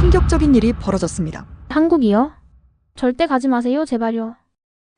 충격적인 일이 벌어졌습니다. 한국이요? 절대 가지 마세요, 제발요.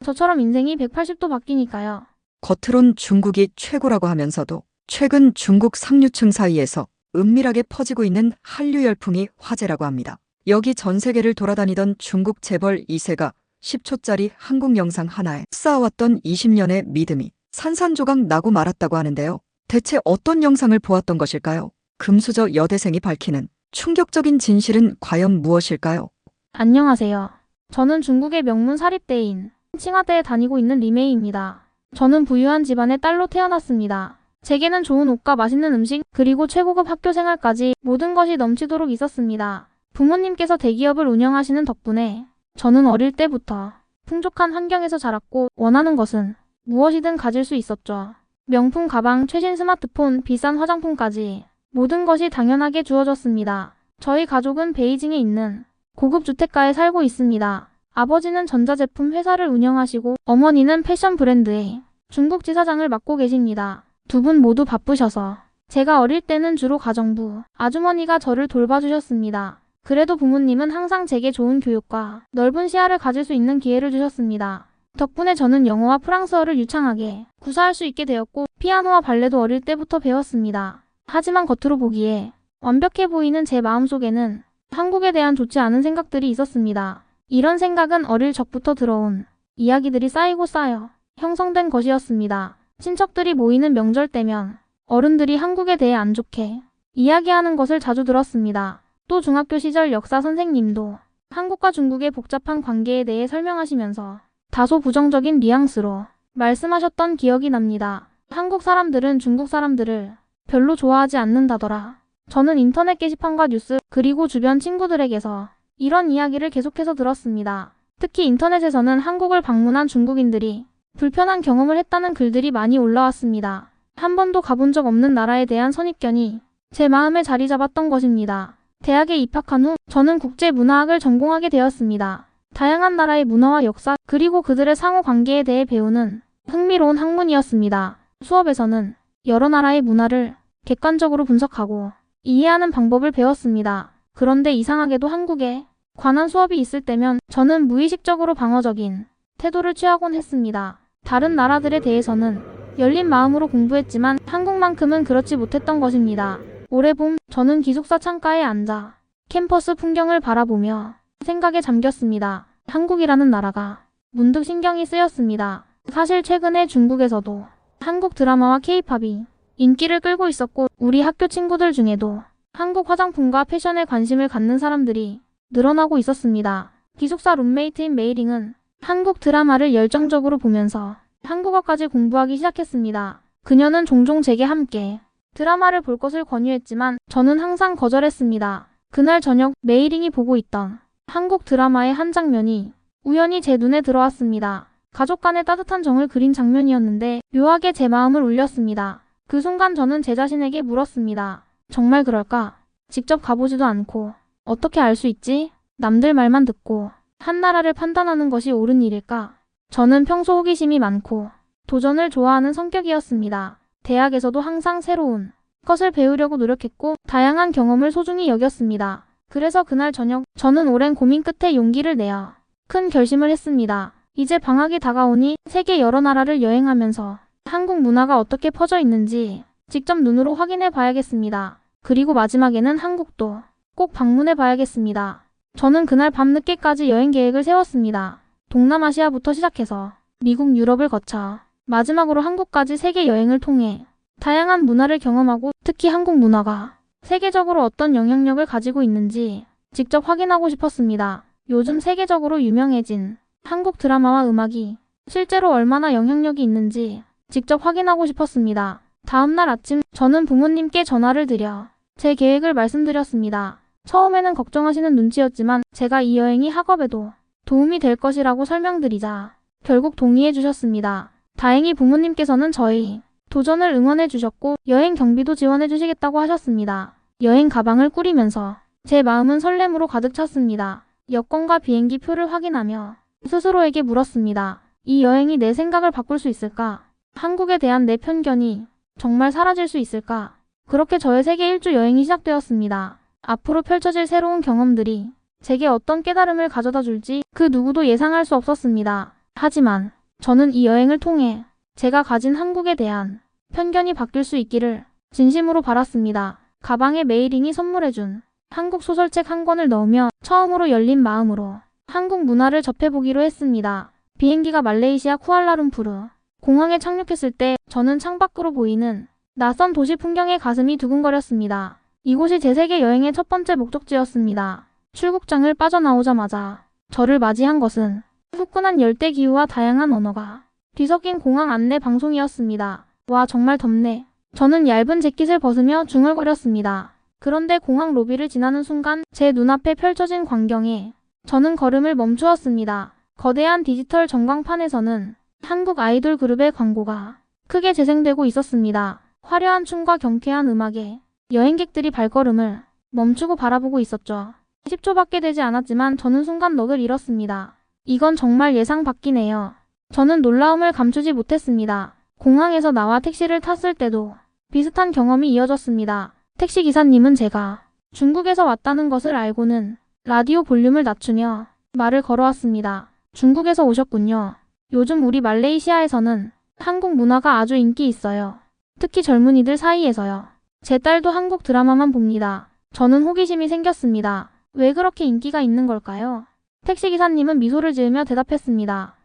저처럼 인생이 180도 바뀌니까요. 겉으론 중국이 최고라고 하면서도 최근 중국 상류층 사이에서 은밀하게 퍼지고 있는 한류 열풍이 화제라고 합니다. 여기 전 세계를 돌아다니던 중국 재벌 2세가 10초짜리 한국 영상 하나에 쌓아왔던 20년의 믿음이 산산조각 나고 말았다고 하는데요. 대체 어떤 영상을 보았던 것일까요? 금수저 여대생이 밝히는 충격적인 진실은 과연 무엇일까요? 안녕하세요. 저는 중국의 명문 사립대인 칭화대에 다니고 있는 리메이입니다. 저는 부유한 집안의 딸로 태어났습니다. 제게는 좋은 옷과 맛있는 음식, 그리고 최고급 학교 생활까지 모든 것이 넘치도록 있었습니다. 부모님께서 대기업을 운영하시는 덕분에 저는 어릴 때부터 풍족한 환경에서 자랐고 원하는 것은 무엇이든 가질 수 있었죠. 명품 가방, 최신 스마트폰, 비싼 화장품까지 모든 것이 당연하게 주어졌습니다. 저희 가족은 베이징에 있는 고급 주택가에 살고 있습니다. 아버지는 전자제품 회사를 운영하시고 어머니는 패션 브랜드의 중국 지사장을 맡고 계십니다. 두 분 모두 바쁘셔서 제가 어릴 때는 주로 가정부, 아주머니가 저를 돌봐주셨습니다. 그래도 부모님은 항상 제게 좋은 교육과 넓은 시야를 가질 수 있는 기회를 주셨습니다. 덕분에 저는 영어와 프랑스어를 유창하게 구사할 수 있게 되었고 피아노와 발레도 어릴 때부터 배웠습니다. 하지만 겉으로 보기에 완벽해 보이는 제 마음속에는 한국에 대한 좋지 않은 생각들이 있었습니다. 이런 생각은 어릴 적부터 들어온 이야기들이 쌓이고 쌓여 형성된 것이었습니다. 친척들이 모이는 명절 때면 어른들이 한국에 대해 안 좋게 이야기하는 것을 자주 들었습니다. 또 중학교 시절 역사 선생님도 한국과 중국의 복잡한 관계에 대해 설명하시면서 다소 부정적인 뉘앙스로 말씀하셨던 기억이 납니다. 한국 사람들은 중국 사람들을 별로 좋아하지 않는다더라. 저는 인터넷 게시판과 뉴스, 그리고 주변 친구들에게서 이런 이야기를 계속해서 들었습니다. 특히 인터넷에서는 한국을 방문한 중국인들이 불편한 경험을 했다는 글들이 많이 올라왔습니다. 한 번도 가본 적 없는 나라에 대한 선입견이 제 마음에 자리 잡았던 것입니다. 대학에 입학한 후 저는 국제문화학을 전공하게 되었습니다. 다양한 나라의 문화와 역사, 그리고 그들의 상호 관계에 대해 배우는 흥미로운 학문이었습니다. 수업에서는 여러 나라의 문화를 객관적으로 분석하고 이해하는 방법을 배웠습니다. 그런데 이상하게도 한국에 관한 수업이 있을 때면 저는 무의식적으로 방어적인 태도를 취하곤 했습니다. 다른 나라들에 대해서는 열린 마음으로 공부했지만 한국만큼은 그렇지 못했던 것입니다. 올해 봄, 저는 기숙사 창가에 앉아 캠퍼스 풍경을 바라보며 생각에 잠겼습니다. 한국이라는 나라가 문득 신경이 쓰였습니다. 사실 최근에 중국에서도 한국 드라마와 K-팝이 인기를 끌고 있었고 우리 학교 친구들 중에도 한국 화장품과 패션에 관심을 갖는 사람들이 늘어나고 있었습니다. 기숙사 룸메이트인 메이링은 한국 드라마를 열정적으로 보면서 한국어까지 공부하기 시작했습니다. 그녀는 종종 제게 함께 드라마를 볼 것을 권유했지만 저는 항상 거절했습니다. 그날 저녁 메이링이 보고 있던 한국 드라마의 한 장면이 우연히 제 눈에 들어왔습니다. 가족 간의 따뜻한 정을 그린 장면이었는데 묘하게 제 마음을 울렸습니다. 그 순간 저는 제 자신에게 물었습니다. 정말 그럴까? 직접 가보지도 않고 어떻게 알 수 있지? 남들 말만 듣고 한 나라를 판단하는 것이 옳은 일일까? 저는 평소 호기심이 많고 도전을 좋아하는 성격이었습니다. 대학에서도 항상 새로운 것을 배우려고 노력했고 다양한 경험을 소중히 여겼습니다. 그래서 그날 저녁 저는 오랜 고민 끝에 용기를 내어 큰 결심을 했습니다. 이제 방학이 다가오니 세계 여러 나라를 여행하면서 한국 문화가 어떻게 퍼져 있는지 직접 눈으로 확인해 봐야겠습니다. 그리고 마지막에는 한국도 꼭 방문해 봐야겠습니다. 저는 그날 밤늦게까지 여행 계획을 세웠습니다. 동남아시아부터 시작해서 미국, 유럽을 거쳐 마지막으로 한국까지 세계 여행을 통해 다양한 문화를 경험하고 특히 한국 문화가 세계적으로 어떤 영향력을 가지고 있는지 직접 확인하고 싶었습니다. 요즘 세계적으로 유명해진 한국 드라마와 음악이 실제로 얼마나 영향력이 있는지 직접 확인하고 싶었습니다. 다음날 아침 저는 부모님께 전화를 드려 제 계획을 말씀드렸습니다. 처음에는 걱정하시는 눈치였지만 제가 이 여행이 학업에도 도움이 될 것이라고 설명드리자 결국 동의해 주셨습니다. 다행히 부모님께서는 저희 도전을 응원해 주셨고 여행 경비도 지원해 주시겠다고 하셨습니다. 여행 가방을 꾸리면서 제 마음은 설렘으로 가득 찼습니다. 여권과 비행기 표를 확인하며 스스로에게 물었습니다. 이 여행이 내 생각을 바꿀 수 있을까? 한국에 대한 내 편견이 정말 사라질 수 있을까? 그렇게 저의 세계 일주 여행이 시작되었습니다. 앞으로 펼쳐질 새로운 경험들이 제게 어떤 깨달음을 가져다 줄지 그 누구도 예상할 수 없었습니다. 하지만 저는 이 여행을 통해 제가 가진 한국에 대한 편견이 바뀔 수 있기를 진심으로 바랐습니다. 가방에 메이링이 선물해준 한국 소설책 한 권을 넣으며 처음으로 열린 마음으로 한국 문화를 접해보기로 했습니다. 비행기가 말레이시아 쿠알라룸푸르 공항에 착륙했을 때 저는 창밖으로 보이는 낯선 도시 풍경에 가슴이 두근거렸습니다. 이곳이 제 세계 여행의 첫 번째 목적지였습니다. 출국장을 빠져나오자마자 저를 맞이한 것은 후끈한 열대 기후와 다양한 언어가 뒤섞인 공항 안내 방송이었습니다. 와, 정말 덥네. 저는 얇은 재킷을 벗으며 중얼거렸습니다. 그런데 공항 로비를 지나는 순간 제 눈앞에 펼쳐진 광경에 저는 걸음을 멈추었습니다. 거대한 디지털 전광판에서는 한국 아이돌 그룹의 광고가 크게 재생되고 있었습니다. 화려한 춤과 경쾌한 음악에 여행객들이 발걸음을 멈추고 바라보고 있었죠. 10초밖에 되지 않았지만 저는 순간 넋을 잃었습니다. 이건 정말 예상 밖이네요. 저는 놀라움을 감추지 못했습니다. 공항에서 나와 택시를 탔을 때도 비슷한 경험이 이어졌습니다. 택시 기사님은 제가 중국에서 왔다는 것을 알고는 라디오 볼륨을 낮추며 말을 걸어왔습니다. 중국에서 오셨군요. 요즘 우리 말레이시아에서는 한국 문화가 아주 인기 있어요. 특히 젊은이들 사이에서요. 제 딸도 한국 드라마만 봅니다. 저는 호기심이 생겼습니다. 왜 그렇게 인기가 있는 걸까요? 택시기사님은 미소를 지으며 대답했습니다.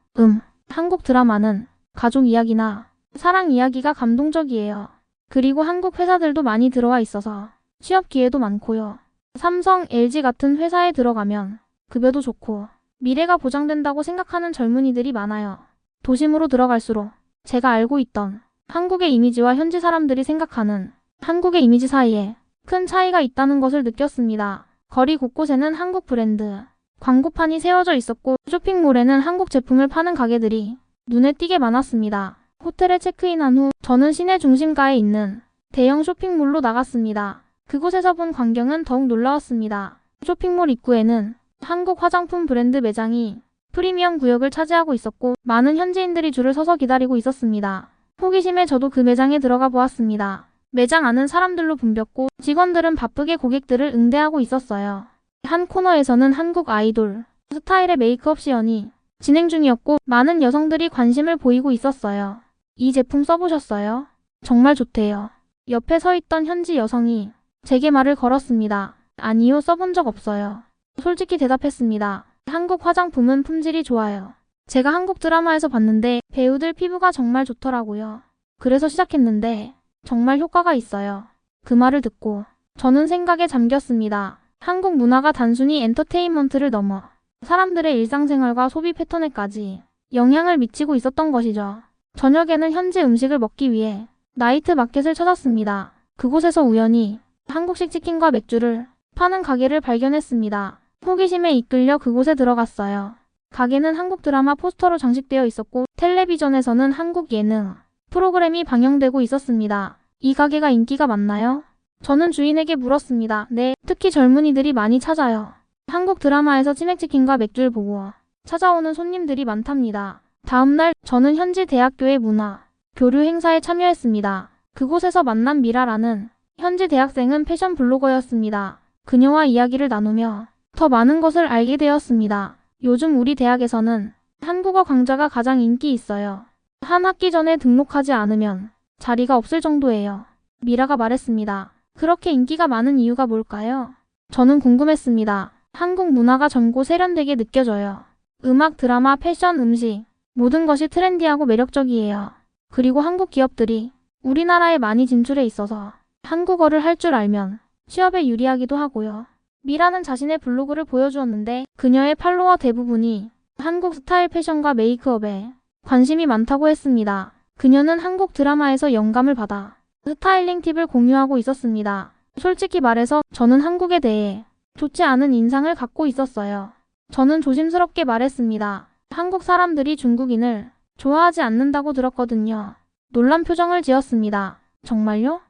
한국 드라마는 가족 이야기나 사랑 이야기가 감동적이에요. 그리고 한국 회사들도 많이 들어와 있어서 취업 기회도 많고요. 삼성, LG 같은 회사에 들어가면 급여도 좋고 미래가 보장된다고 생각하는 젊은이들이 많아요. 도심으로 들어갈수록 제가 알고 있던 한국의 이미지와 현지 사람들이 생각하는 한국의 이미지 사이에 큰 차이가 있다는 것을 느꼈습니다. 거리 곳곳에는 한국 브랜드 광고판이 세워져 있었고 쇼핑몰에는 한국 제품을 파는 가게들이 눈에 띄게 많았습니다. 호텔에 체크인한 후 저는 시내 중심가에 있는 대형 쇼핑몰로 나갔습니다. 그곳에서 본 광경은 더욱 놀라웠습니다. 쇼핑몰 입구에는 한국 화장품 브랜드 매장이 프리미엄 구역을 차지하고 있었고 많은 현지인들이 줄을 서서 기다리고 있었습니다. 호기심에 저도 그 매장에 들어가 보았습니다. 매장 안은 사람들로 붐볐고 직원들은 바쁘게 고객들을 응대하고 있었어요. 한 코너에서는 한국 아이돌 스타일의 메이크업 시연이 진행 중이었고 많은 여성들이 관심을 보이고 있었어요. 이 제품 써보셨어요? 정말 좋대요. 옆에 서 있던 현지 여성이 제게 말을 걸었습니다. 아니요, 써본 적 없어요. 솔직히 대답했습니다. 한국 화장품은 품질이 좋아요. 제가 한국 드라마에서 봤는데 배우들 피부가 정말 좋더라고요. 그래서 시작했는데 정말 효과가 있어요. 그 말을 듣고 저는 생각에 잠겼습니다. 한국 문화가 단순히 엔터테인먼트를 넘어 사람들의 일상생활과 소비 패턴에까지 영향을 미치고 있었던 것이죠. 저녁에는 현지 음식을 먹기 위해 나이트 마켓을 찾았습니다. 그곳에서 우연히 한국식 치킨과 맥주를 파는 가게를 발견했습니다. 호기심에 이끌려 그곳에 들어갔어요. 가게는 한국 드라마 포스터로 장식되어 있었고 텔레비전에서는 한국 예능 프로그램이 방영되고 있었습니다. 이 가게가 인기가 많나요? 저는 주인에게 물었습니다. 네, 특히 젊은이들이 많이 찾아요. 한국 드라마에서 치맥치킨과 맥주를 보고 찾아오는 손님들이 많답니다. 다음날 저는 현지 대학교의 문화 교류 행사에 참여했습니다. 그곳에서 만난 미라라는 현지 대학생은 패션 블로거였습니다. 그녀와 이야기를 나누며 더 많은 것을 알게 되었습니다. 요즘 우리 대학에서는 한국어 강좌가 가장 인기 있어요. 한 학기 전에 등록하지 않으면 자리가 없을 정도예요. 미라가 말했습니다. 그렇게 인기가 많은 이유가 뭘까요? 저는 궁금했습니다. 한국 문화가 젊고 세련되게 느껴져요. 음악, 드라마, 패션, 음식 모든 것이 트렌디하고 매력적이에요. 그리고 한국 기업들이 우리나라에 많이 진출해 있어서 한국어를 할 줄 알면 취업에 유리하기도 하고요. 미라는 자신의 블로그를 보여주었는데 그녀의 팔로워 대부분이 한국 스타일 패션과 메이크업에 관심이 많다고 했습니다. 그녀는 한국 드라마에서 영감을 받아 스타일링 팁을 공유하고 있었습니다. 솔직히 말해서 저는 한국에 대해 좋지 않은 인상을 갖고 있었어요. 저는 조심스럽게 말했습니다. 한국 사람들이 중국인을 좋아하지 않는다고 들었거든요. 놀란 표정을 지었습니다. 정말요?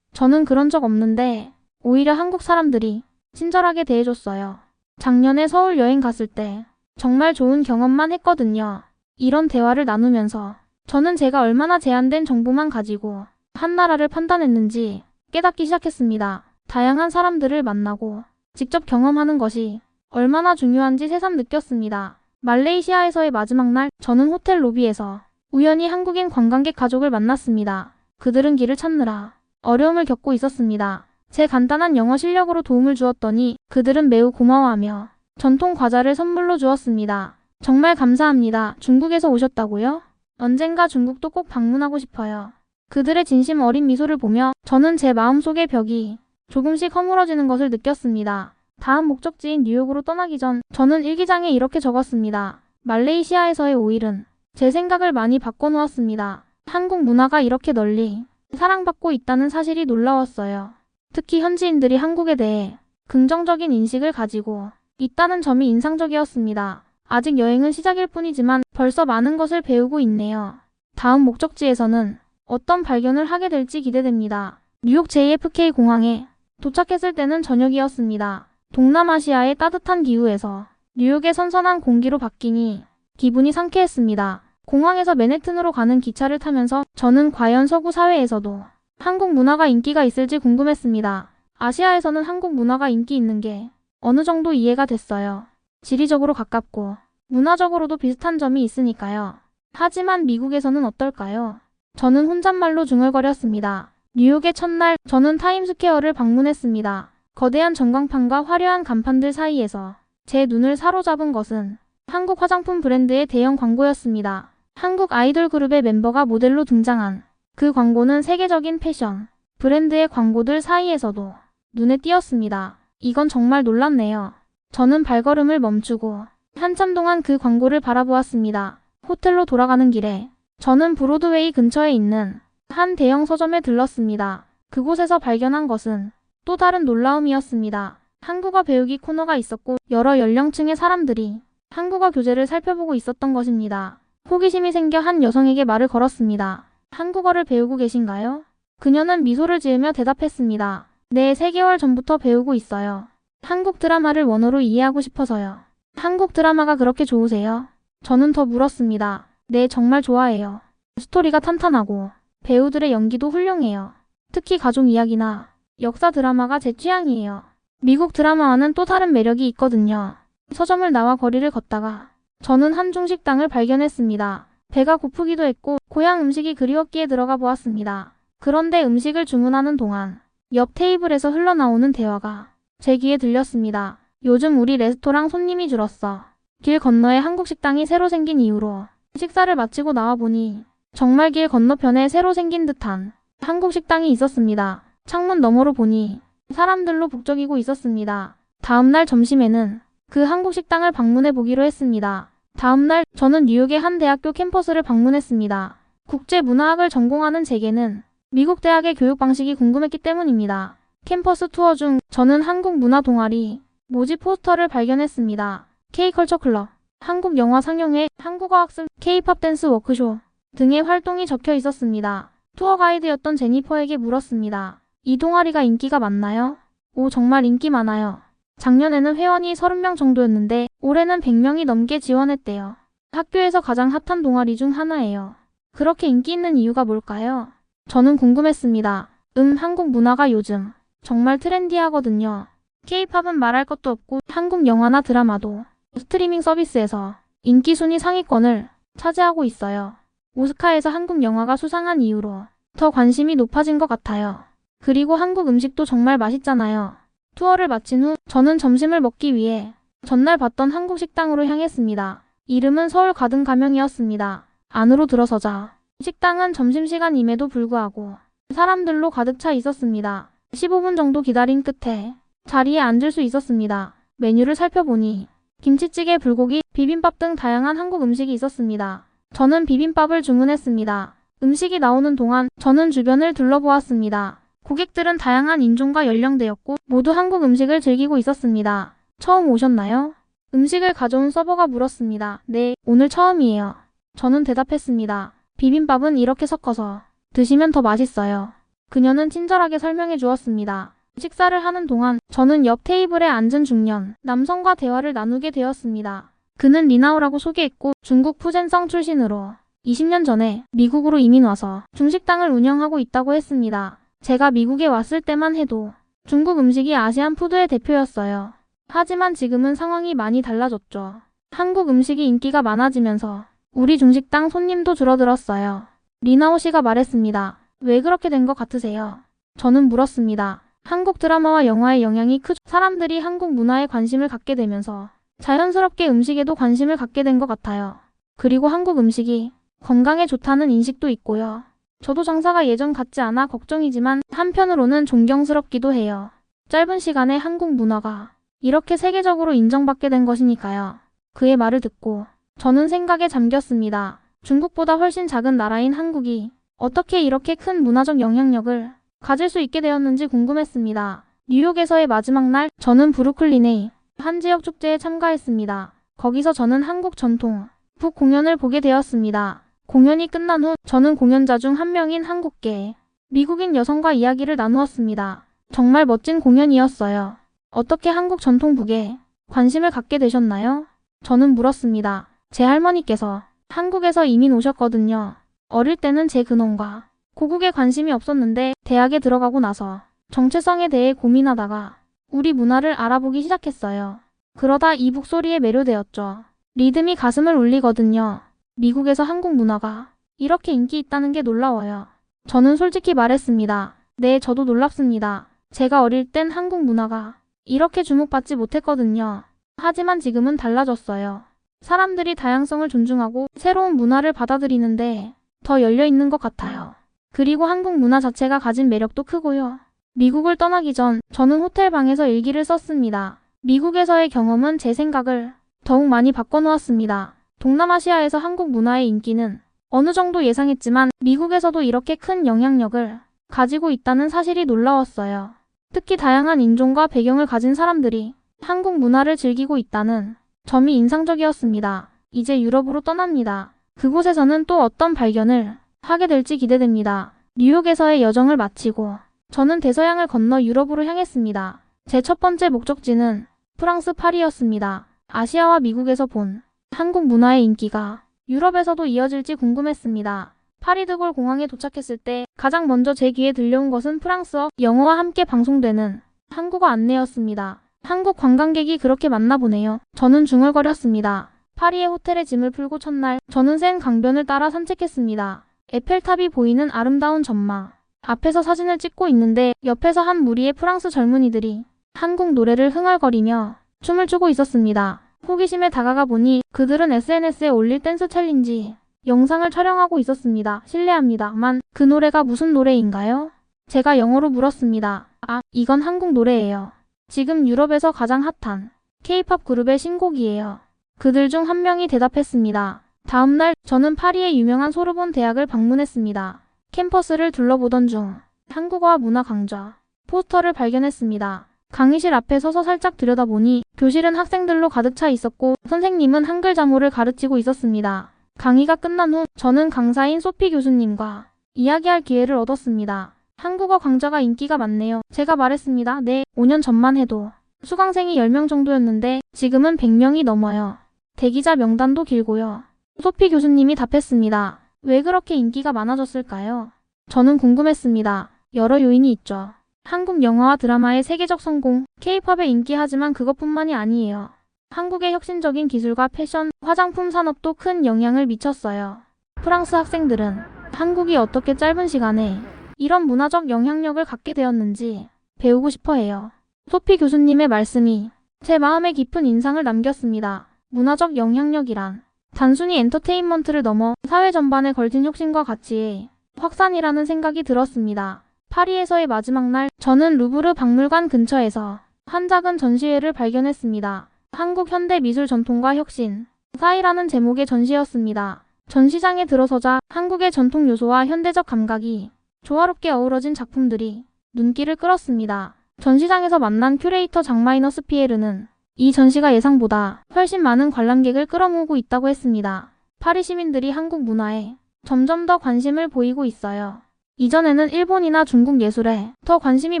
저는 그런 적 없는데 오히려 한국 사람들이 친절하게 대해줬어요. 작년에 서울 여행 갔을 때 정말 좋은 경험만 했거든요. 이런 대화를 나누면서 저는 제가 얼마나 제한된 정보만 가지고 한 나라를 판단했는지 깨닫기 시작했습니다. 다양한 사람들을 만나고 직접 경험하는 것이 얼마나 중요한지 새삼 느꼈습니다. 말레이시아에서의 마지막 날, 저는 호텔 로비에서 우연히 한국인 관광객 가족을 만났습니다. 그들은 길을 찾느라 어려움을 겪고 있었습니다. 제 간단한 영어 실력으로 도움을 주었더니 그들은 매우 고마워하며 전통 과자를 선물로 주었습니다. 정말 감사합니다. 중국에서 오셨다고요? 언젠가 중국도 꼭 방문하고 싶어요. 그들의 진심 어린 미소를 보며 저는 제 마음속의 벽이 조금씩 허물어지는 것을 느꼈습니다. 다음 목적지인 뉴욕으로 떠나기 전 저는 일기장에 이렇게 적었습니다. 말레이시아에서의 5일은 제 생각을 많이 바꿔놓았습니다. 한국 문화가 이렇게 널리 사랑받고 있다는 사실이 놀라웠어요. 특히 현지인들이 한국에 대해 긍정적인 인식을 가지고 있다는 점이 인상적이었습니다. 아직 여행은 시작일 뿐이지만 벌써 많은 것을 배우고 있네요. 다음 목적지에서는 어떤 발견을 하게 될지 기대됩니다. 뉴욕 JFK 공항에 도착했을 때는 저녁이었습니다. 동남아시아의 따뜻한 기후에서 뉴욕의 선선한 공기로 바뀌니 기분이 상쾌했습니다. 공항에서 맨해튼으로 가는 기차를 타면서 저는 과연 서구 사회에서도 한국 문화가 인기가 있을지 궁금했습니다. 아시아에서는 한국 문화가 인기 있는 게 어느 정도 이해가 됐어요. 지리적으로 가깝고 문화적으로도 비슷한 점이 있으니까요. 하지만 미국에서는 어떨까요? 저는 혼잣말로 중얼거렸습니다. 뉴욕의 첫날, 저는 타임스퀘어를 방문했습니다. 거대한 전광판과 화려한 간판들 사이에서 제 눈을 사로잡은 것은 한국 화장품 브랜드의 대형 광고였습니다. 한국 아이돌 그룹의 멤버가 모델로 등장한 그 광고는 세계적인 패션 브랜드의 광고들 사이에서도 눈에 띄었습니다. 이건 정말 놀랍네요. 저는 발걸음을 멈추고 한참 동안 그 광고를 바라보았습니다. 호텔로 돌아가는 길에 저는 브로드웨이 근처에 있는 한 대형 서점에 들렀습니다. 그곳에서 발견한 것은 또 다른 놀라움이었습니다. 한국어 배우기 코너가 있었고 여러 연령층의 사람들이 한국어 교재를 살펴보고 있었던 것입니다. 호기심이 생겨 한 여성에게 말을 걸었습니다. 한국어를 배우고 계신가요? 그녀는 미소를 지으며 대답했습니다. 네, 3개월 전부터 배우고 있어요. 한국 드라마를 원어로 이해하고 싶어서요. 한국 드라마가 그렇게 좋으세요? 저는 더 물었습니다. 네, 정말 좋아해요. 스토리가 탄탄하고 배우들의 연기도 훌륭해요. 특히 가족 이야기나 역사 드라마가 제 취향이에요. 미국 드라마와는 또 다른 매력이 있거든요. 서점을 나와 거리를 걷다가 저는 한 중식당을 발견했습니다. 배가 고프기도 했고 고향 음식이 그리웠기에 들어가 보았습니다. 그런데 음식을 주문하는 동안 옆 테이블에서 흘러나오는 대화가 제 귀에 들렸습니다. 요즘 우리 레스토랑 손님이 줄었어. 길 건너에 한국 식당이 새로 생긴 이후로 식사를 마치고 나와보니 정말 길 건너편에 새로 생긴 듯한 한국 식당이 있었습니다. 창문 너머로 보니 사람들로 북적이고 있었습니다. 다음날 점심에는 그 한국 식당을 방문해 보기로 했습니다. 다음날 저는 뉴욕의 한 대학교 캠퍼스를 방문했습니다. 국제문화학을 전공하는 제게는 미국 대학의 교육 방식이 궁금했기 때문입니다. 캠퍼스 투어 중 저는 한국 문화 동아리 모집 포스터를 발견했습니다. K컬처 클럽, 한국 영화 상영회, 한국어 학습, K-팝 댄스 워크숍 등의 활동이 적혀 있었습니다. 투어 가이드였던 제니퍼에게 물었습니다. 이 동아리가 인기가 많나요? 오, 정말 인기 많아요. 작년에는 회원이 30명 정도였는데 올해는 100명이 넘게 지원했대요. 학교에서 가장 핫한 동아리 중 하나예요. 그렇게 인기 있는 이유가 뭘까요? 저는 궁금했습니다. 한국 문화가 요즘 정말 트렌디하거든요. K-팝은 말할 것도 없고 한국 영화나 드라마도 스트리밍 서비스에서 인기 순위 상위권을 차지하고 있어요. 오스카에서 한국 영화가 수상한 이후로 더 관심이 높아진 것 같아요. 그리고 한국 음식도 정말 맛있잖아요. 투어를 마친 후 저는 점심을 먹기 위해 전날 봤던 한국 식당으로 향했습니다. 이름은 서울 가든 가명이었습니다. 안으로 들어서자 식당은 점심시간임에도 불구하고 사람들로 가득 차 있었습니다. 15분 정도 기다린 끝에 자리에 앉을 수 있었습니다. 메뉴를 살펴보니 김치찌개, 불고기, 비빔밥 등 다양한 한국 음식이 있었습니다. 저는 비빔밥을 주문했습니다. 음식이 나오는 동안 저는 주변을 둘러보았습니다. 고객들은 다양한 인종과 연령대였고 모두 한국 음식을 즐기고 있었습니다. 처음 오셨나요? 음식을 가져온 서버가 물었습니다. 네, 오늘 처음이에요. 저는 대답했습니다. 비빔밥은 이렇게 섞어서 드시면 더 맛있어요. 그녀는 친절하게 설명해 주었습니다. 식사를 하는 동안 저는 옆 테이블에 앉은 중년 남성과 대화를 나누게 되었습니다. 그는 리나오라고 소개했고 중국 푸젠성 출신으로 20년 전에 미국으로 이민 와서 중식당을 운영하고 있다고 했습니다. 제가 미국에 왔을 때만 해도 중국 음식이 아시안 푸드의 대표였어요. 하지만 지금은 상황이 많이 달라졌죠. 한국 음식이 인기가 많아지면서 우리 중식당 손님도 줄어들었어요. 리나오 씨가 말했습니다. 왜 그렇게 된 것 같으세요? 저는 물었습니다. 한국 드라마와 영화의 영향이 크죠. 사람들이 한국 문화에 관심을 갖게 되면서 자연스럽게 음식에도 관심을 갖게 된 것 같아요. 그리고 한국 음식이 건강에 좋다는 인식도 있고요. 저도 장사가 예전 같지 않아 걱정이지만 한편으로는 존경스럽기도 해요. 짧은 시간에 한국 문화가 이렇게 세계적으로 인정받게 된 것이니까요. 그의 말을 듣고 저는 생각에 잠겼습니다. 중국보다 훨씬 작은 나라인 한국이 어떻게 이렇게 큰 문화적 영향력을 가질 수 있게 되었는지 궁금했습니다. 뉴욕에서의 마지막 날, 저는 브루클린의 한 지역 축제에 참가했습니다. 거기서 저는 한국 전통 북 공연을 보게 되었습니다. 공연이 끝난 후 저는 공연자 중 한 명인 한국계 미국인 여성과 이야기를 나누었습니다. 정말 멋진 공연이었어요. 어떻게 한국 전통 북에 관심을 갖게 되셨나요? 저는 물었습니다. 제 할머니께서 한국에서 이민 오셨거든요. 어릴 때는 제 근원과 고국에 관심이 없었는데 대학에 들어가고 나서 정체성에 대해 고민하다가 우리 문화를 알아보기 시작했어요. 그러다 이북 소리에 매료되었죠. 리듬이 가슴을 울리거든요. 미국에서 한국 문화가 이렇게 인기 있다는 게 놀라워요. 저는 솔직히 말했습니다. 네, 저도 놀랍습니다. 제가 어릴 땐 한국 문화가 이렇게 주목받지 못했거든요. 하지만 지금은 달라졌어요. 사람들이 다양성을 존중하고 새로운 문화를 받아들이는데 더 열려있는 것 같아요. 그리고 한국 문화 자체가 가진 매력도 크고요. 미국을 떠나기 전 저는 호텔 방에서 일기를 썼습니다. 미국에서의 경험은 제 생각을 더욱 많이 바꿔놓았습니다. 동남아시아에서 한국 문화의 인기는 어느 정도 예상했지만 미국에서도 이렇게 큰 영향력을 가지고 있다는 사실이 놀라웠어요. 특히 다양한 인종과 배경을 가진 사람들이 한국 문화를 즐기고 있다는 점이 인상적이었습니다. 이제 유럽으로 떠납니다. 그곳에서는 또 어떤 발견을 하게 될지 기대됩니다. 뉴욕에서의 여정을 마치고 저는 대서양을 건너 유럽으로 향했습니다. 제 첫 번째 목적지는 프랑스 파리였습니다. 아시아와 미국에서 본 한국 문화의 인기가 유럽에서도 이어질지 궁금했습니다. 파리드골 공항에 도착했을 때 가장 먼저 제 귀에 들려온 것은 프랑스어, 영어와 함께 방송되는 한국어 안내였습니다. 한국 관광객이 그렇게 많나 보네요. 저는 중얼거렸습니다. 파리의 호텔에 짐을 풀고 첫날, 저는 센 강변을 따라 산책했습니다. 에펠탑이 보이는 아름다운 전망. 앞에서 사진을 찍고 있는데 옆에서 한 무리의 프랑스 젊은이들이 한국 노래를 흥얼거리며 춤을 추고 있었습니다. 호기심에 다가가 보니 그들은 SNS에 올릴 댄스 챌린지 영상을 촬영하고 있었습니다. 실례합니다만 그 노래가 무슨 노래인가요? 제가 영어로 물었습니다. 아, 이건 한국 노래예요. 지금 유럽에서 가장 핫한 K-팝 그룹의 신곡이에요. 그들 중 한 명이 대답했습니다. 다음날 저는 파리의 유명한 소르본 대학을 방문했습니다. 캠퍼스를 둘러보던 중 한국어와 문화 강좌 포스터를 발견했습니다. 강의실 앞에 서서 살짝 들여다보니 교실은 학생들로 가득 차 있었고 선생님은 한글 자모를 가르치고 있었습니다. 강의가 끝난 후 저는 강사인 소피 교수님과 이야기할 기회를 얻었습니다. 한국어 강좌가 인기가 많네요. 제가 말했습니다. 네, 5년 전만 해도 수강생이 10명 정도였는데 지금은 100명이 넘어요. 대기자 명단도 길고요. 소피 교수님이 답했습니다. 왜 그렇게 인기가 많아졌을까요? 저는 궁금했습니다. 여러 요인이 있죠. 한국 영화와 드라마의 세계적 성공, K-팝의 인기하지만 그것뿐만이 아니에요. 한국의 혁신적인 기술과 패션, 화장품 산업도 큰 영향을 미쳤어요. 프랑스 학생들은 한국이 어떻게 짧은 시간에 이런 문화적 영향력을 갖게 되었는지 배우고 싶어 해요. 소피 교수님의 말씀이 제 마음에 깊은 인상을 남겼습니다. 문화적 영향력이란 단순히 엔터테인먼트를 넘어 사회 전반에 걸친 혁신과 가치의 확산이라는 생각이 들었습니다. 파리에서의 마지막 날, 저는 루브르 박물관 근처에서 한 작은 전시회를 발견했습니다. 한국 현대 미술 전통과 혁신 사이라는 제목의 전시였습니다. 전시장에 들어서자 한국의 전통 요소와 현대적 감각이 조화롭게 어우러진 작품들이 눈길을 끌었습니다. 전시장에서 만난 큐레이터 장마이너스 피에르는 이 전시가 예상보다 훨씬 많은 관람객을 끌어모으고 있다고 했습니다. 파리 시민들이 한국 문화에 점점 더 관심을 보이고 있어요. 이전에는 일본이나 중국 예술에 더 관심이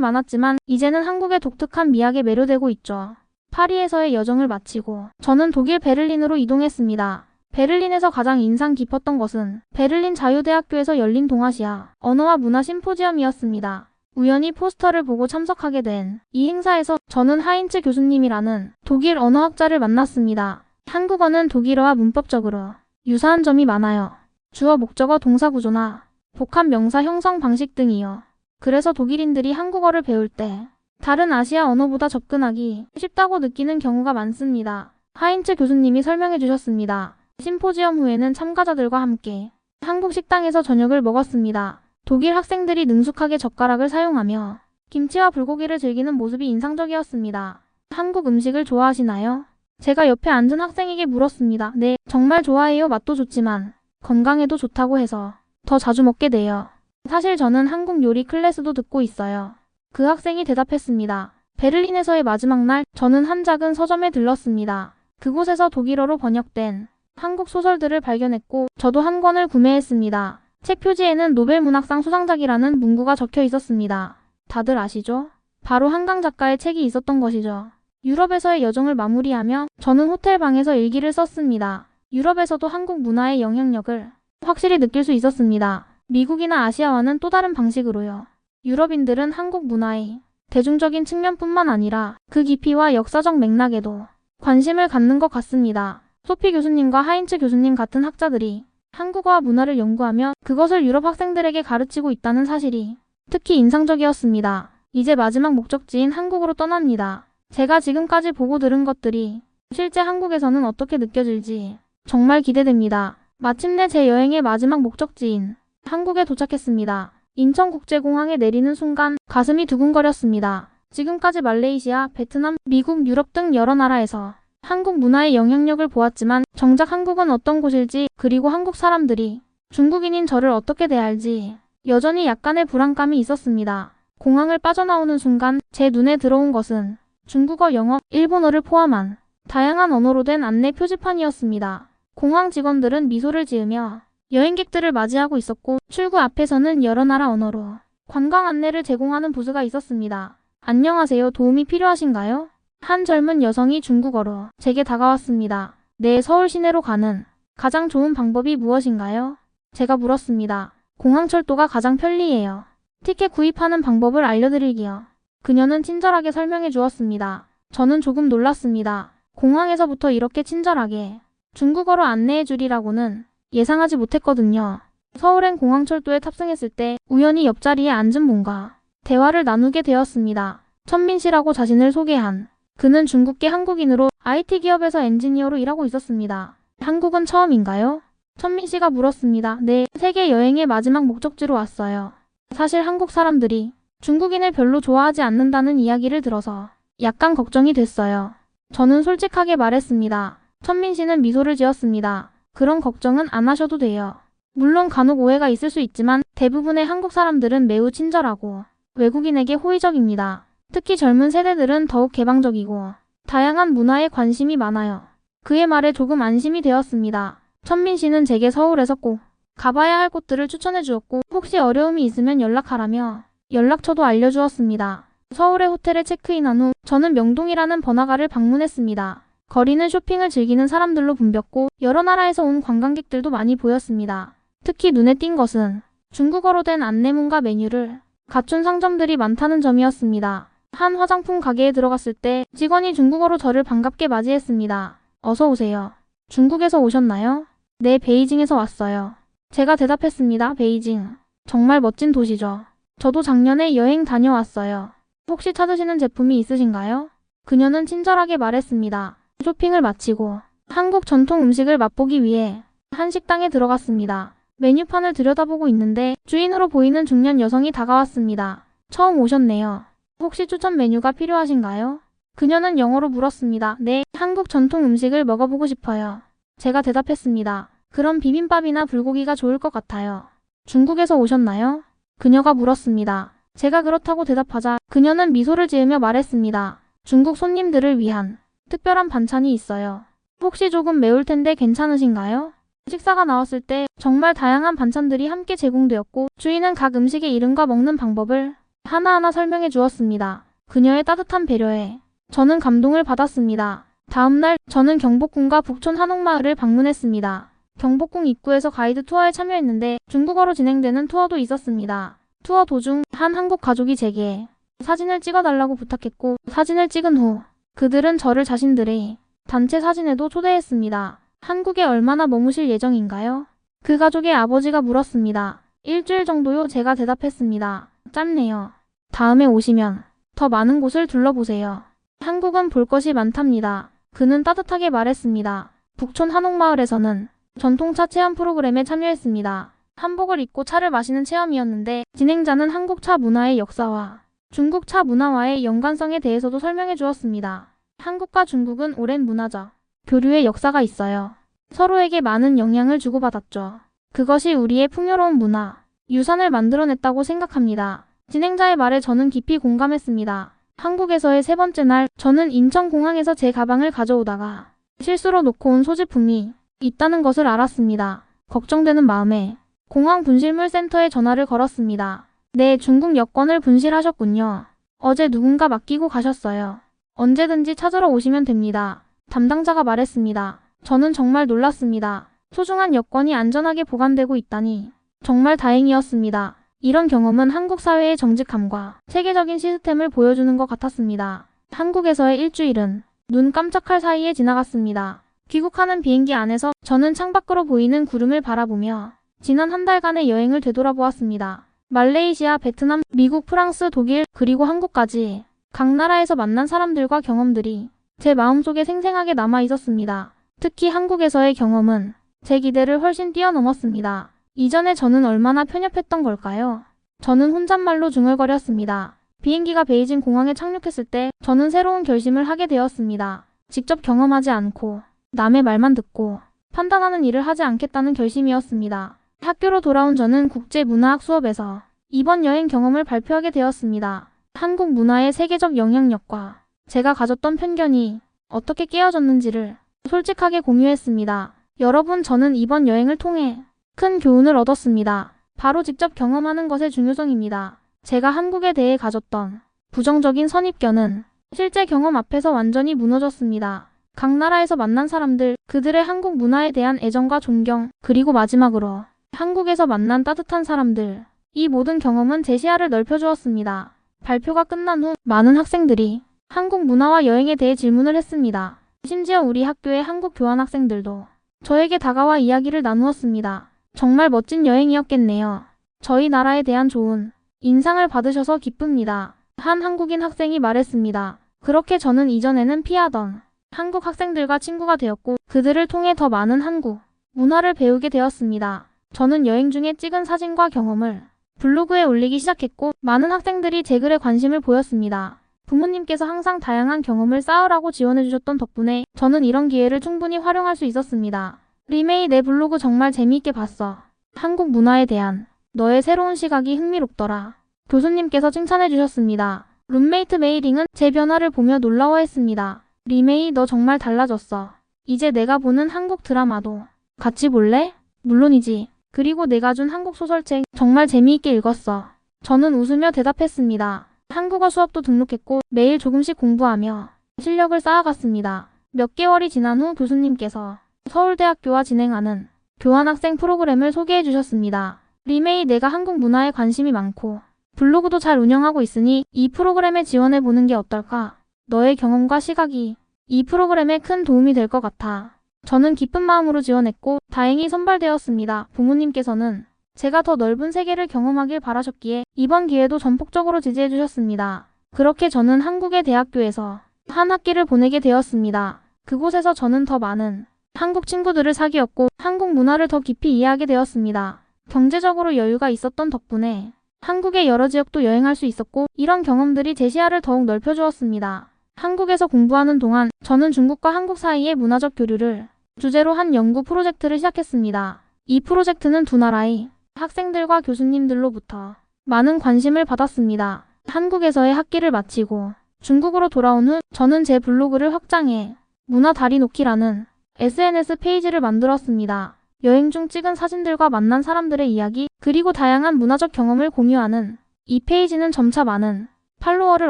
많았지만 이제는 한국의 독특한 미학에 매료되고 있죠. 파리에서의 여정을 마치고 저는 독일 베를린으로 이동했습니다. 베를린에서 가장 인상 깊었던 것은 베를린 자유대학교에서 열린 동아시아 언어와 문화 심포지엄이었습니다. 우연히 포스터를 보고 참석하게 된 이 행사에서 저는 하인츠 교수님이라는 독일 언어학자를 만났습니다. 한국어는 독일어와 문법적으로 유사한 점이 많아요. 주어 목적어 동사 구조나 복합 명사 형성 방식 등이요. 그래서 독일인들이 한국어를 배울 때 다른 아시아 언어보다 접근하기 쉽다고 느끼는 경우가 많습니다. 하인츠 교수님이 설명해 주셨습니다. 심포지엄 후에는 참가자들과 함께 한국 식당에서 저녁을 먹었습니다. 독일 학생들이 능숙하게 젓가락을 사용하며 김치와 불고기를 즐기는 모습이 인상적이었습니다. 한국 음식을 좋아하시나요? 제가 옆에 앉은 학생에게 물었습니다. 네, 정말 좋아해요. 맛도 좋지만 건강에도 좋다고 해서 더 자주 먹게 돼요. 사실 저는 한국 요리 클래스도 듣고 있어요. 그 학생이 대답했습니다. 베를린에서의 마지막 날, 저는 한 작은 서점에 들렀습니다. 그곳에서 독일어로 번역된 한국 소설들을 발견했고 저도 한 권을 구매했습니다. 책 표지에는 노벨 문학상 수상작이라는 문구가 적혀 있었습니다. 다들 아시죠? 바로 한강 작가의 책이 있었던 것이죠. 유럽에서의 여정을 마무리하며 저는 호텔 방에서 일기를 썼습니다. 유럽에서도 한국 문화의 영향력을 확실히 느낄 수 있었습니다. 미국이나 아시아와는 또 다른 방식으로요. 유럽인들은 한국 문화의 대중적인 측면뿐만 아니라 그 깊이와 역사적 맥락에도 관심을 갖는 것 같습니다. 소피 교수님과 하인츠 교수님 같은 학자들이 한국어와 문화를 연구하며 그것을 유럽 학생들에게 가르치고 있다는 사실이 특히 인상적이었습니다. 이제 마지막 목적지인 한국으로 떠납니다. 제가 지금까지 보고 들은 것들이 실제 한국에서는 어떻게 느껴질지 정말 기대됩니다. 마침내 제 여행의 마지막 목적지인 한국에 도착했습니다. 인천국제공항에 내리는 순간 가슴이 두근거렸습니다. 지금까지 말레이시아, 베트남, 미국, 유럽 등 여러 나라에서 한국 문화의 영향력을 보았지만 정작 한국은 어떤 곳일지 그리고 한국 사람들이 중국인인 저를 어떻게 대할지 여전히 약간의 불안감이 있었습니다. 공항을 빠져나오는 순간 제 눈에 들어온 것은 중국어, 영어, 일본어를 포함한 다양한 언어로 된 안내 표지판이었습니다. 공항 직원들은 미소를 지으며 여행객들을 맞이하고 있었고 출구 앞에서는 여러 나라 언어로 관광 안내를 제공하는 부스가 있었습니다. 안녕하세요. 도움이 필요하신가요? 한 젊은 여성이 중국어로 제게 다가왔습니다. 네, 서울 시내로 가는 가장 좋은 방법이 무엇인가요? 제가 물었습니다. 공항철도가 가장 편리해요. 티켓 구입하는 방법을 알려드릴게요. 그녀는 친절하게 설명해 주었습니다. 저는 조금 놀랐습니다. 공항에서부터 이렇게 친절하게 중국어로 안내해 주리라고는 예상하지 못했거든요. 서울행 공항철도에 탑승했을 때 우연히 옆자리에 앉은 분과 대화를 나누게 되었습니다. 천민 씨라고 자신을 소개한 그는 중국계 한국인으로 IT 기업에서 엔지니어로 일하고 있었습니다. 한국은 처음인가요? 천민 씨가 물었습니다. 네, 세계 여행의 마지막 목적지로 왔어요. 사실 한국 사람들이 중국인을 별로 좋아하지 않는다는 이야기를 들어서 약간 걱정이 됐어요. 저는 솔직하게 말했습니다. 천민 씨는 미소를 지었습니다. 그런 걱정은 안 하셔도 돼요. 물론 간혹 오해가 있을 수 있지만 대부분의 한국 사람들은 매우 친절하고 외국인에게 호의적입니다. 특히 젊은 세대들은 더욱 개방적이고 다양한 문화에 관심이 많아요. 그의 말에 조금 안심이 되었습니다. 천민 씨는 제게 서울에서 꼭 가봐야 할 곳들을 추천해 주었고 혹시 어려움이 있으면 연락하라며 연락처도 알려주었습니다. 서울의 호텔에 체크인한 후 저는 명동이라는 번화가를 방문했습니다. 거리는 쇼핑을 즐기는 사람들로 붐볐고 여러 나라에서 온 관광객들도 많이 보였습니다. 특히 눈에 띈 것은 중국어로 된 안내문과 메뉴를 갖춘 상점들이 많다는 점이었습니다. 한 화장품 가게에 들어갔을 때 직원이 중국어로 저를 반갑게 맞이했습니다. 어서 오세요. 중국에서 오셨나요? 네, 베이징에서 왔어요. 제가 대답했습니다. 베이징. 정말 멋진 도시죠. 저도 작년에 여행 다녀왔어요. 혹시 찾으시는 제품이 있으신가요? 그녀는 친절하게 말했습니다. 쇼핑을 마치고 한국 전통 음식을 맛보기 위해 한 식당에 들어갔습니다. 메뉴판을 들여다보고 있는데 주인으로 보이는 중년 여성이 다가왔습니다. 처음 오셨네요. 혹시 추천 메뉴가 필요하신가요? 그녀는 영어로 물었습니다. 네, 한국 전통 음식을 먹어보고 싶어요. 제가 대답했습니다. 그럼 비빔밥이나 불고기가 좋을 것 같아요. 중국에서 오셨나요? 그녀가 물었습니다. 제가 그렇다고 대답하자 그녀는 미소를 지으며 말했습니다. 중국 손님들을 위한 특별한 반찬이 있어요. 혹시 조금 매울 텐데 괜찮으신가요? 식사가 나왔을 때 정말 다양한 반찬들이 함께 제공되었고 주인은 각 음식의 이름과 먹는 방법을 하나하나 설명해 주었습니다. 그녀의 따뜻한 배려에 저는 감동을 받았습니다. 다음날 저는 경복궁과 북촌 한옥마을을 방문했습니다. 경복궁 입구에서 가이드 투어에 참여했는데 중국어로 진행되는 투어도 있었습니다. 투어 도중 한 한국 가족이 제게 사진을 찍어달라고 부탁했고 사진을 찍은 후 그들은 저를 자신들의 단체 사진에도 초대했습니다. 한국에 얼마나 머무실 예정인가요? 그 가족의 아버지가 물었습니다. 일주일 정도요. 제가 대답했습니다. 짧네요. 다음에 오시면 더 많은 곳을 둘러보세요. 한국은 볼 것이 많답니다. 그는 따뜻하게 말했습니다. 북촌 한옥마을에서는 전통차 체험 프로그램에 참여했습니다. 한복을 입고 차를 마시는 체험이었는데 진행자는 한국 차 문화의 역사와 중국 차 문화와의 연관성에 대해서도 설명해 주었습니다. 한국과 중국은 오랜 문화적 교류의 역사가 있어요. 서로에게 많은 영향을 주고받았죠. 그것이 우리의 풍요로운 문화, 유산을 만들어냈다고 생각합니다. 진행자의 말에 저는 깊이 공감했습니다. 한국에서의 세 번째 날, 저는 인천공항에서 제 가방을 가져오다가 실수로 놓고 온 소지품이 있다는 것을 알았습니다. 걱정되는 마음에 공항 분실물 센터에 전화를 걸었습니다. 네, 중국 여권을 분실하셨군요. 어제 누군가 맡기고 가셨어요. 언제든지 찾으러 오시면 됩니다. 담당자가 말했습니다. 저는 정말 놀랐습니다. 소중한 여권이 안전하게 보관되고 있다니 정말 다행이었습니다. 이런 경험은 한국 사회의 정직함과 체계적인 시스템을 보여주는 것 같았습니다. 한국에서의 일주일은 눈 깜짝할 사이에 지나갔습니다. 귀국하는 비행기 안에서 저는 창밖으로 보이는 구름을 바라보며 지난 한 달간의 여행을 되돌아보았습니다. 말레이시아, 베트남, 미국, 프랑스, 독일, 그리고 한국까지 각 나라에서 만난 사람들과 경험들이 제 마음속에 생생하게 남아 있었습니다. 특히 한국에서의 경험은 제 기대를 훨씬 뛰어넘었습니다. 이전에 저는 얼마나 편협했던 걸까요? 저는 혼잣말로 중얼거렸습니다. 비행기가 베이징 공항에 착륙했을 때 저는 새로운 결심을 하게 되었습니다. 직접 경험하지 않고 남의 말만 듣고 판단하는 일을 하지 않겠다는 결심이었습니다. 학교로 돌아온 저는 국제문화학 수업에서 이번 여행 경험을 발표하게 되었습니다. 한국 문화의 세계적 영향력과 제가 가졌던 편견이 어떻게 깨어졌는지를 솔직하게 공유했습니다. 여러분, 저는 이번 여행을 통해 큰 교훈을 얻었습니다. 바로 직접 경험하는 것의 중요성입니다. 제가 한국에 대해 가졌던 부정적인 선입견은 실제 경험 앞에서 완전히 무너졌습니다. 각 나라에서 만난 사람들, 그들의 한국 문화에 대한 애정과 존경, 그리고 마지막으로 한국에서 만난 따뜻한 사람들, 이 모든 경험은 제 시야를 넓혀주었습니다. 발표가 끝난 후 많은 학생들이 한국 문화와 여행에 대해 질문을 했습니다. 심지어 우리 학교의 한국 교환학생들도 저에게 다가와 이야기를 나누었습니다. 정말 멋진 여행이었겠네요. 저희 나라에 대한 좋은 인상을 받으셔서 기쁩니다. 한 한국인 학생이 말했습니다. 그렇게 저는 이전에는 피하던 한국 학생들과 친구가 되었고 그들을 통해 더 많은 한국 문화를 배우게 되었습니다. 저는 여행 중에 찍은 사진과 경험을 블로그에 올리기 시작했고 많은 학생들이 제 글에 관심을 보였습니다. 부모님께서 항상 다양한 경험을 쌓으라고 지원해주셨던 덕분에 저는 이런 기회를 충분히 활용할 수 있었습니다. 리메이, 내 블로그 정말 재미있게 봤어. 한국 문화에 대한 너의 새로운 시각이 흥미롭더라. 교수님께서 칭찬해 주셨습니다. 룸메이트 메이링은 제 변화를 보며 놀라워했습니다. 리메이, 너 정말 달라졌어. 이제 내가 보는 한국 드라마도 같이 볼래? 물론이지. 그리고 내가 준 한국 소설책 정말 재미있게 읽었어. 저는 웃으며 대답했습니다. 한국어 수업도 등록했고 매일 조금씩 공부하며 실력을 쌓아갔습니다. 몇 개월이 지난 후 교수님께서 서울대학교와 진행하는 교환학생 프로그램을 소개해 주셨습니다. 리메이, 내가 한국 문화에 관심이 많고 블로그도 잘 운영하고 있으니 이 프로그램에 지원해 보는 게 어떨까? 너의 경험과 시각이 이 프로그램에 큰 도움이 될 것 같아. 저는 기쁜 마음으로 지원했고 다행히 선발되었습니다. 부모님께서는 제가 더 넓은 세계를 경험하길 바라셨기에 이번 기회도 전폭적으로 지지해 주셨습니다. 그렇게 저는 한국의 대학교에서 한 학기를 보내게 되었습니다. 그곳에서 저는 더 많은 한국 친구들을 사귀었고 한국 문화를 더 깊이 이해하게 되었습니다. 경제적으로 여유가 있었던 덕분에 한국의 여러 지역도 여행할 수 있었고 이런 경험들이 제 시야를 더욱 넓혀주었습니다. 한국에서 공부하는 동안 저는 중국과 한국 사이의 문화적 교류를 주제로 한 연구 프로젝트를 시작했습니다. 이 프로젝트는 두 나라의 학생들과 교수님들로부터 많은 관심을 받았습니다. 한국에서의 학기를 마치고 중국으로 돌아온 후 저는 제 블로그를 확장해 문화 다리 놓기라는 SNS 페이지를 만들었습니다. 여행 중 찍은 사진들과 만난 사람들의 이야기, 그리고 다양한 문화적 경험을 공유하는 이 페이지는 점차 많은 팔로워를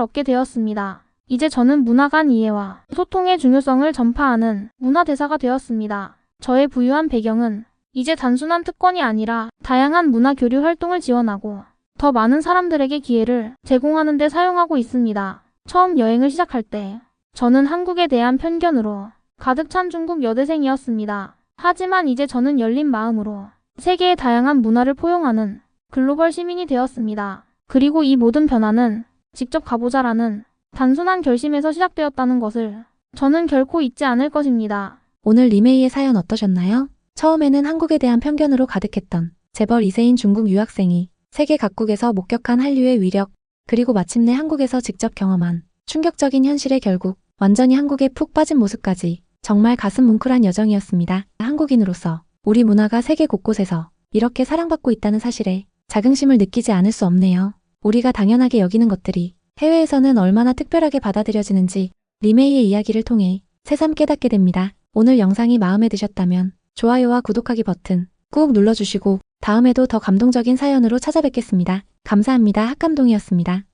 얻게 되었습니다. 이제 저는 문화 간 이해와 소통의 중요성을 전파하는 문화 대사가 되었습니다. 저의 부유한 배경은 이제 단순한 특권이 아니라 다양한 문화 교류 활동을 지원하고 더 많은 사람들에게 기회를 제공하는 데 사용하고 있습니다. 처음 여행을 시작할 때 저는 한국에 대한 편견으로 가득 찬 중국 여대생이었습니다. 하지만 이제 저는 열린 마음으로 세계의 다양한 문화를 포용하는 글로벌 시민이 되었습니다. 그리고 이 모든 변화는 직접 가보자라는 단순한 결심에서 시작되었다는 것을 저는 결코 잊지 않을 것입니다. 오늘 리메이의 사연 어떠셨나요? 처음에는 한국에 대한 편견으로 가득했던 재벌 2세인 중국 유학생이 세계 각국에서 목격한 한류의 위력, 그리고 마침내 한국에서 직접 경험한 충격적인 현실에 결국 완전히 한국에 푹 빠진 모습까지 정말 가슴 뭉클한 여정이었습니다. 한국인으로서 우리 문화가 세계 곳곳에서 이렇게 사랑받고 있다는 사실에 자긍심을 느끼지 않을 수 없네요. 우리가 당연하게 여기는 것들이 해외에서는 얼마나 특별하게 받아들여지는지 리메이의 이야기를 통해 새삼 깨닫게 됩니다. 오늘 영상이 마음에 드셨다면 좋아요와 구독하기 버튼 꾹 눌러주시고 다음에도 더 감동적인 사연으로 찾아뵙겠습니다. 감사합니다. 학감동이었습니다.